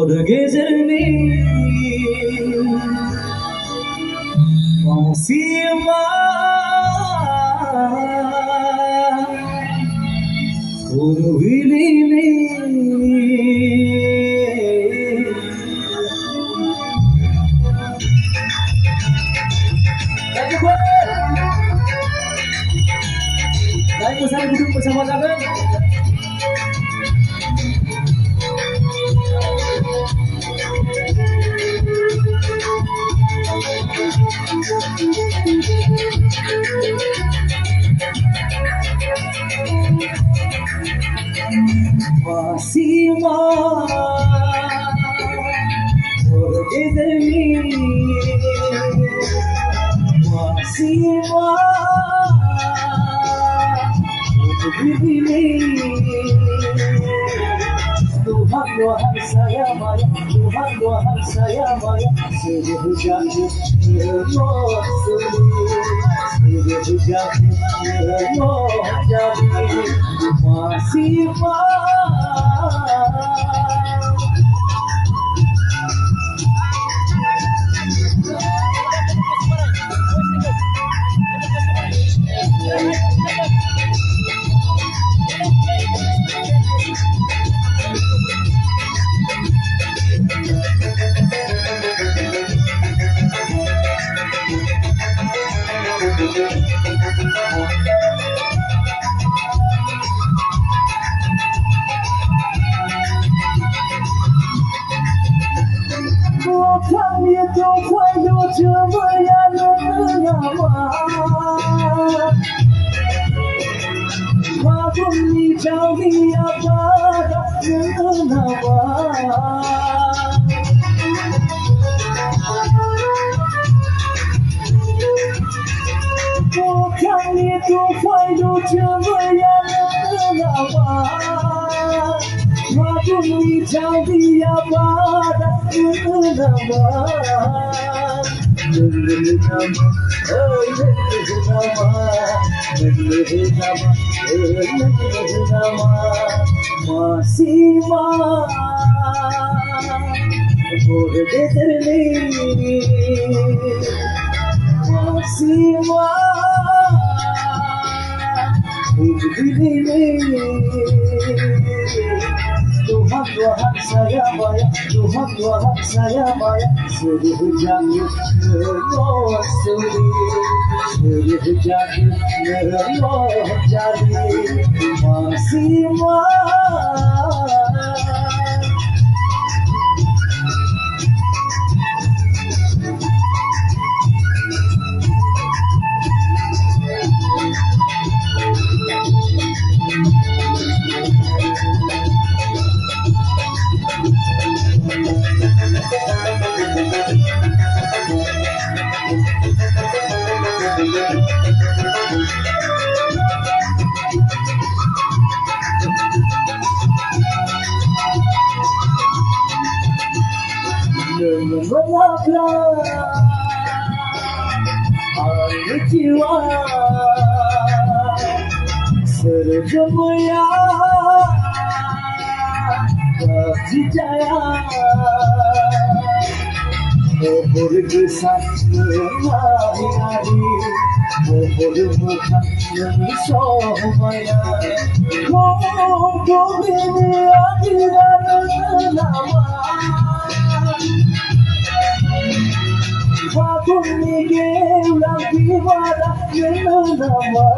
Orgezerni Masima Uruhilini Baik, bersama duduk bersama-sama. Masima Orgezerni Masima Tuhan Tuhan saya maya Tuhan Tuhan saya maya Sedih hujanku Allah Sedih hujanku Allah jadi masih我看你都快有这么样的样吗？我问你找你要把它人哪哇？我看你都快有这么样的样吗？我问你找你要把它人哪哇？Masima Orgezerni Masima Uruhilini Tuhan Tuhan saya maya Tuhan Tuhan saya maya Sedih hujanku Allah Sedih hujanku Allah jadi Masima Menolaklah hari jiwa serjaya berjaya berkesan hari-hari berbuka somaya ini akhirat lama Aku ingin lagi pada nama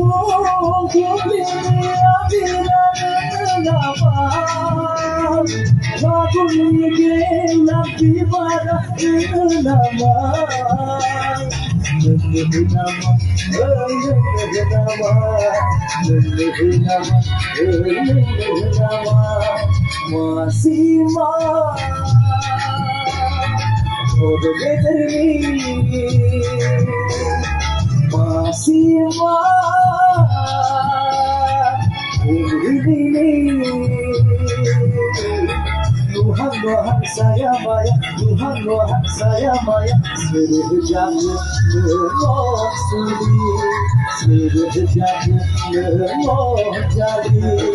Aku ingin lagi nama Aku ingin lagi pada nama Masima Orgezerni Masima Uruhilini Tuhan Tuhan saya maya, Tuhan saya maya, sejatinya lemoh sudi, sejatinya lemoh jadi.